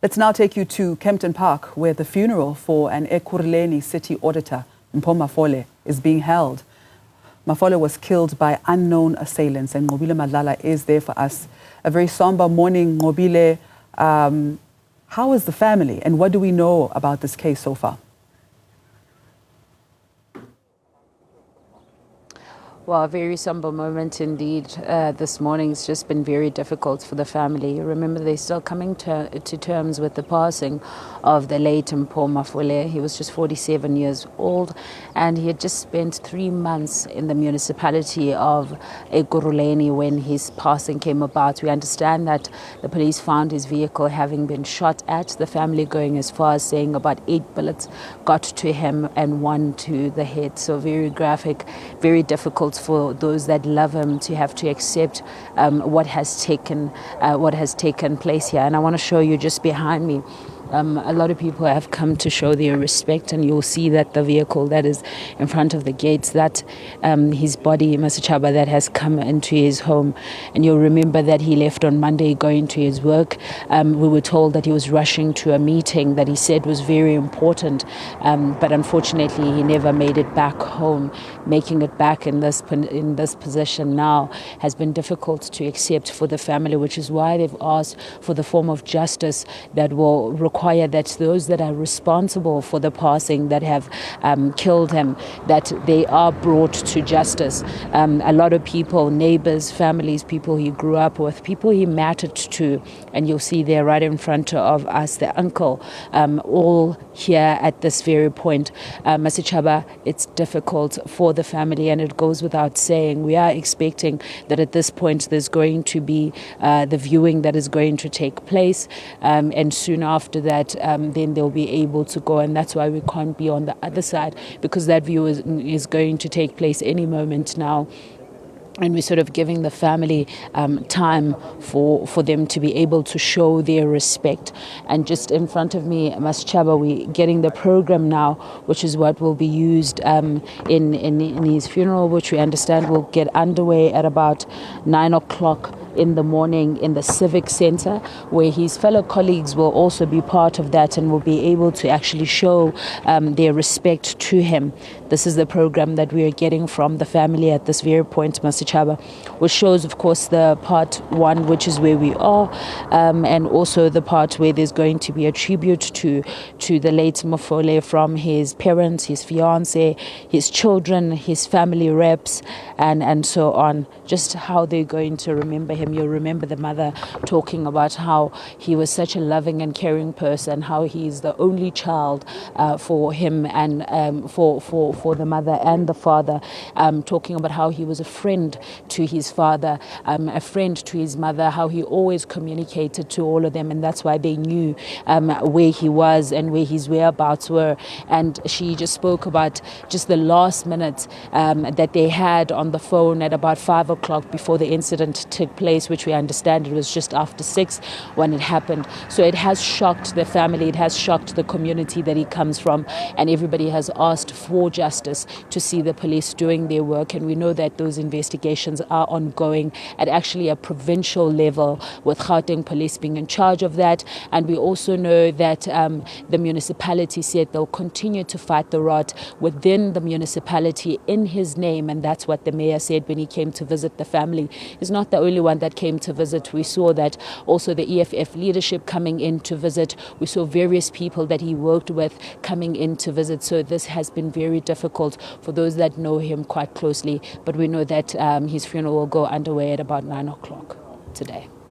Let's now take you to Kempton Park, where the funeral for an Ekurhuleni city auditor, Mpho Mafole, is being held. Mafole was killed by unknown assailants, and Nqobile Madlala is there for us. A very somber morning. Nqobile, how is the family, and what do we know about this case so far? Well, a very somber moment indeed. This morning it's just been very difficult for the family. Remember, they're still coming to terms with the passing of the late Mpho Mafole. He was just 47 years old, and he had just spent 3 months in the municipality of Ekurhuleni when his passing came about. We understand that the police found his vehicle having been shot at, the family going as far as saying about 8 bullets got to him and 1 to the head. So very graphic, very difficult for those that love him to have to accept what has taken place here. And I want to show you just behind me. A lot of people have come to show their respect, and you'll see that the vehicle that is in front of the gates, that his body, Masachaba, that has come into his home. And you'll remember that he left on Monday going to his work. We were told that he was rushing to a meeting that he said was very important, but unfortunately he never made it back home. Making it back in this position now has been difficult to accept for the family, which is why they've asked for the form of justice that will require that those that are responsible for the passing, that have killed him, that they are brought to justice. A lot of people, neighbors, families, people he grew up with, people he mattered to, and you'll see there right in front of us, the uncle, all here at this very point. Masichaba, it's difficult for the family, and it goes without saying. We are expecting that at this point there's going to be the viewing that is going to take place, and soon after that then they'll be able to go, and that's why we can't be on the other side, because that view is going to take place any moment now. And we're sort of giving the family time for them to be able to show their respect. And just in front of me, Maschaba, we're getting the program now, which is what will be used in his funeral, which we understand will get underway at about 9 o'clock in the morning in the Civic Center, where his fellow colleagues will also be part of that and will be able to actually show their respect to him. This is the program that we are getting from the family at this very point, Masichaba, which shows, of course, the part 1, which is where we are, and also the part where there's going to be a tribute to the late Mafole from his parents, his fiance, his children, his family reps, and so on. Just how they're going to remember him. You'll remember the mother talking about how he was such a loving and caring person, how he's the only child for him and for the mother and the father, talking about how he was a friend to his father, a friend to his mother, how he always communicated to all of them, and that's why they knew where he was and where his whereabouts were. And she just spoke about just the last minute that they had on the phone at about 5 o'clock before the incident took place, which we understand it was just after 6 when it happened. So it has shocked the family, it has shocked the community that he comes from, and everybody has asked for justice to see the police doing their work. And we know that those investigations are ongoing at actually a provincial level, with Gauteng police being in charge of that. And we also know that the municipality said they'll continue to fight the rot within the municipality in his name, and that's what the mayor said when he came to visit the family. He's not the only one that came to visit. We saw that also the EFF leadership coming in to visit. We saw various people that he worked with coming in to visit. So this has been very difficult for those that know him quite closely. But we know that his funeral will go underway at about 9 o'clock today.